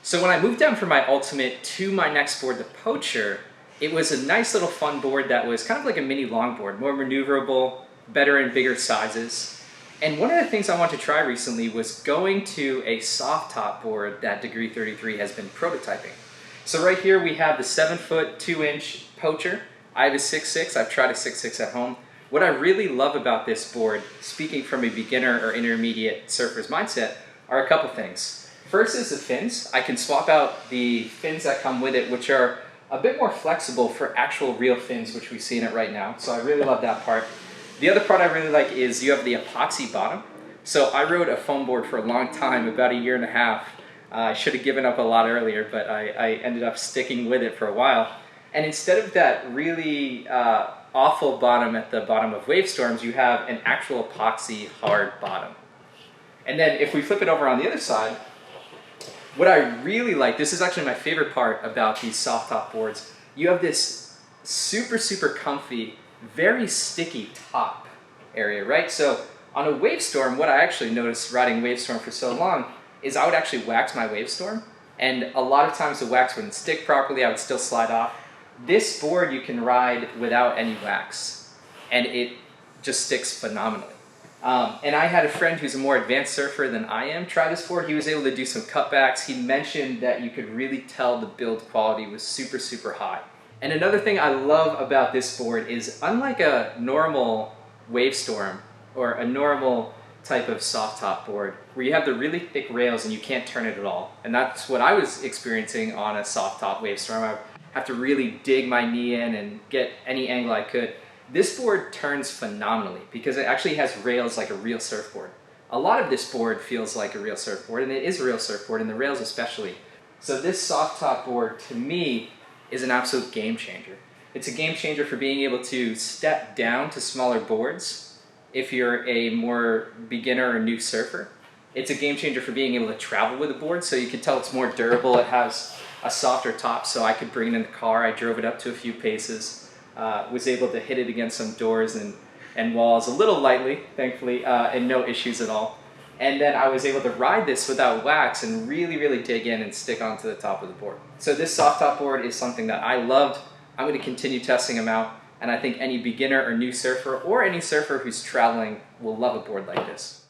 So when I moved down from my Ultimate to my next board, the Poacher, it was a nice little fun board that was kind of like a mini longboard, more maneuverable, better in bigger sizes. And one of the things I wanted to try recently was going to a soft top board that Degree 33 has been prototyping. So right here we have the 7-foot 2-inch Poacher. I have a 6'6", I've tried a 6'6" at home. What I really love about this board, speaking from a beginner or intermediate surfer's mindset, are a couple things. First is the fins. I can swap out the fins that come with it, which are a bit more flexible for actual real fins, which we see in it right now. So I really love that part. The other part I really like is you have the epoxy bottom. So I rode a foam board for a long time, about a year and a half. I should have given up a lot earlier, but I ended up sticking with it for a while. And instead of that really awful bottom at the bottom of wave storms, you have an actual epoxy hard bottom. And then if we flip it over on the other side, what I really like, this is actually my favorite part about these soft top boards, you have this super comfy, very sticky top area, right? So on a wave storm, what I actually noticed riding wave storm for so long is I would actually wax my wave storm, and a lot of times the wax wouldn't stick properly, I would still slide off. This board you can ride without any wax, and it just sticks phenomenally. And I had a friend who's a more advanced surfer than I am try this board. He was able to do some cutbacks. He mentioned that you could really tell the build quality was super high. And another thing I love about this board is, unlike a normal wave storm or a normal type of soft top board where you have the really thick rails and you can't turn it at all, and that's what I was experiencing on a soft top wave storm. I have to really dig my knee in and get any angle I could. This board turns phenomenally because it actually has rails like a real surfboard. A lot of this board feels like a real surfboard, and it is a real surfboard, and the rails especially. So this soft top board, to me, is an absolute game changer. It's a game changer for being able to step down to smaller boards if you're a more beginner or new surfer. It's a game changer for being able to travel with a board, so you can tell it's more durable. It has a softer top, so I could bring it in the car. I drove it up to a few paces. Was able to hit it against some doors and walls a little lightly, thankfully, and no issues at all. And then I was able to ride this without wax and really dig in and stick onto the top of the board. So this soft top board is something that I loved. I'm going to continue testing them out, and I think any beginner or new surfer or any surfer who's traveling will love a board like this.